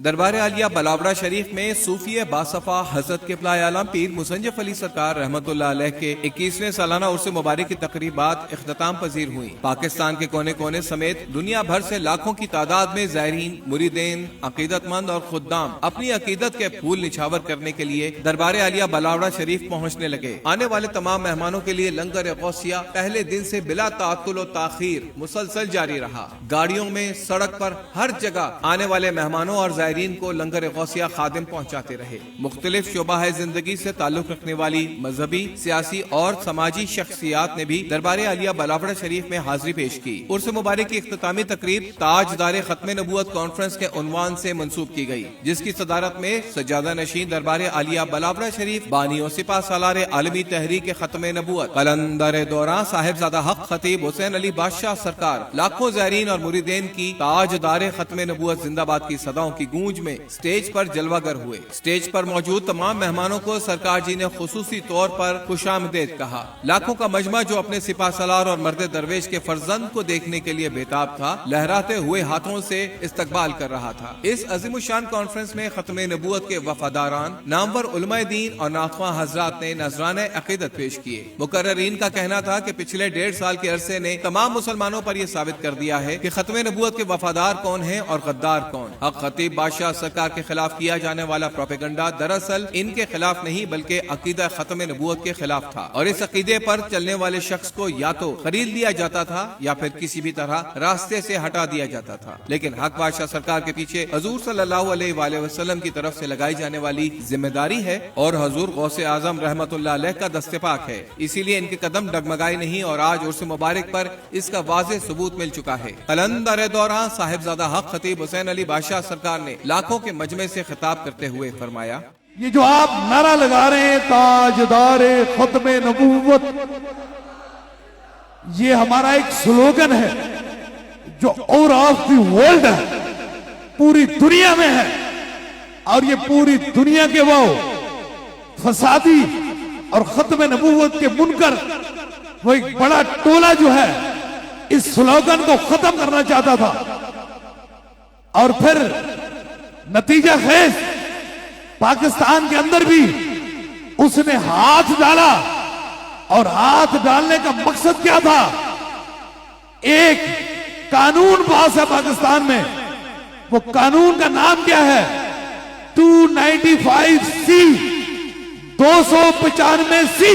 دربار عالیہ بلاوڑہ شریف میں صوفی باصفا حضرت قبلہ عالم پیر مسنجف علی سرکار رحمت اللہ علیہ کے 21ویں سالانہ عرس مبارک کی تقریبات اختتام پذیر ہوئی۔ پاکستان کے کونے کونے سمیت دنیا بھر سے لاکھوں کی تعداد میں زائرین، مریدین، عقیدت مند اور خدام اپنی عقیدت کے پھول نچھاور کرنے کے لیے دربار عالیہ بلاوڑہ شریف پہنچنے لگے۔ آنے والے تمام مہمانوں کے لیے لنگر غوثیہ پہلے دن سے بلا تعطل و تاخیر مسلسل جاری رہا۔ گاڑیوں میں، سڑک پر، ہر جگہ آنے والے مہمانوں اور زائرین کو لنگر غوثیہ خادم پہنچاتے رہے۔ مختلف شعبہ زندگی سے تعلق رکھنے والی مذہبی، سیاسی اور سماجی شخصیات نے بھی دربار عالیہ بلاوڑہ شریف میں حاضری پیش کی۔ عرس مبارک کی اختتامی تقریب تاجدار ختم نبوت کانفرنس کے عنوان سے منسوب کی گئی، جس کی صدارت میں سجادہ نشین دربار عالیہ بلاوڑہ شریف بانی و سپاہ سالار عالمی تحریک ختم نبوت قلندر دوران صاحبزادہ حق خطیب حسین علی بادشاہ سرکار، لاکھوں زائرین اور مریدین کی تاجدار ختم نبوت زندہ باد کی صداؤں کی گونج میں سٹیج پر جلوہ گر ہوئے۔ سٹیج پر موجود تمام مہمانوں کو سرکار جی نے خصوصی طور پر خوش آمدید کہا۔ لاکھوں کا مجمع جو اپنے سپاہ سالار اور مرد درویش کے فرزند کو دیکھنے کے لیے بےتاب تھا، لہراتے ہوئے ہاتھوں سے استقبال کر رہا تھا۔ اس عظیم الشان کانفرنس میں ختم نبوت کے وفاداران، نامور علماء دین اور ناخواں حضرات نے نذرانہ عقیدت پیش کیے۔ مقررین کا کہنا تھا کہ پچھلے 1.5 سال کے عرصے نے تمام مسلمانوں پر یہ ثابت کر دیا ہے کہ ختم نبوت کے وفادار کون ہیں اور غدار کون۔ حق خطیب بادشاہ سرکار کے خلاف کیا جانے والا پروپیگنڈا دراصل ان کے خلاف نہیں بلکہ عقیدہ ختم نبوت کے خلاف تھا، اور اس عقیدے پر چلنے والے شخص کو یا تو خرید لیا جاتا تھا یا پھر کسی بھی طرح راستے سے ہٹا دیا جاتا تھا۔ لیکن حق بادشاہ سرکار کے پیچھے حضور صلی اللہ علیہ وآلہ وسلم کی طرف سے لگائی جانے والی ذمہ داری ہے، اور حضور غوث اعظم رحمت اللہ علیہ کا دست پاک ہے، اسی لیے ان کے قدم ڈگمگائے نہیں، اور آج عرس مبارک پر اس کا واضح ثبوت مل چکا ہے۔ قلندر دوران صاحبزادہ حق خطیب حسین علی بادشاہ سرکار نے لاکھوں کے مجمع سے خطاب کرتے ہوئے فرمایا، یہ جو آپ نعرہ لگا رہے ہیں تاجدار ختم نبوت، یہ ہمارا ایک سلوگن ہے جو اور آف دی ورلڈ ہے، پوری دنیا میں ہے، اور یہ پوری دنیا کے وہ فسادی اور ختم نبوت کے منکر وہ ایک بڑا ٹولہ جو ہے اس سلوگن کو ختم کرنا چاہتا تھا، اور پھر نتیجہ خیز پاکستان کے اندر بھی اس نے ہاتھ ڈالا، اور ہاتھ ڈالنے کا مقصد کیا تھا؟ ایک قانون پاس ہے پاکستان میں، وہ قانون کا نام کیا ہے؟ 295C 295C،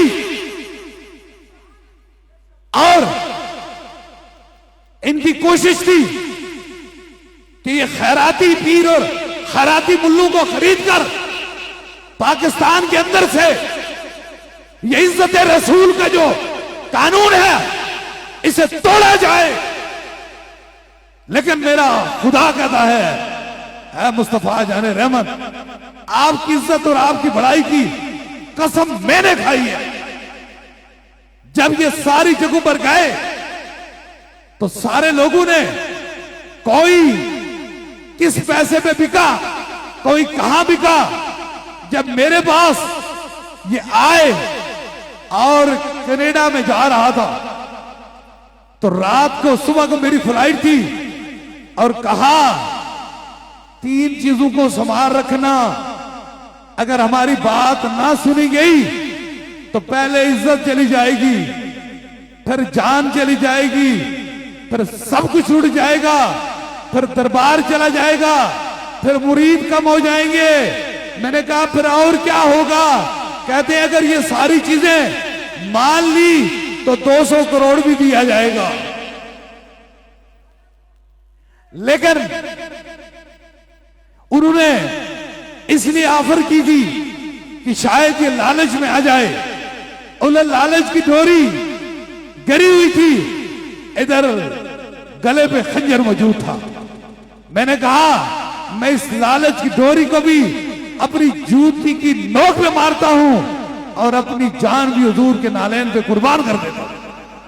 اور ان کی کوشش تھی کہ یہ خیراتی پیر اور خیراتی ملوں کو خرید کر پاکستان کے اندر سے یہ عزت رسول کا جو قانون ہے اسے توڑا جائے۔ لیکن میرا خدا کہتا ہے، اے مصطفیٰ جان رحمت، آپ کی عزت اور آپ کی بڑائی کی قسم میں نے کھائی ہے، جب یہ ساری جگہوں پر گئے تو سارے لوگوں نے، کوئی کس پیسے پہ بکا، کوئی کہاں بکا، جب میرے پاس یہ آئے اور کینیڈا میں جا رہا تھا تو رات کو، صبح کو میری فلائٹ تھی، اور کہا 3 چیزوں کو سنبھال رکھنا، اگر ہماری بات نہ سنی گئی تو پہلے عزت چلی جائے گی، پھر جان چلی جائے گی، پھر سب کچھ اڑ جائے گا، پھر دربار چلا جائے گا، پھر مرید کم ہو جائیں گے۔ میں نے کہا پھر اور کیا ہوگا؟ کہتے ہیں اگر یہ ساری چیزیں مان لی تو 200 کروڑ بھی دیا جائے گا۔ لیکن انہوں نے اس لیے آفر کی تھی کہ شاید یہ لالچ میں آ جائے، انہیں لالچ کی ڈوری گری ہوئی تھی، ادھر گلے پہ خنجر موجود تھا۔ میں نے کہا میں اس لالچ کی ڈوری کو بھی اپنی جوتی کی نوک پہ مارتا ہوں، اور اپنی جان بھی حضور کے نالین پہ قربان کر دیتا ہوں۔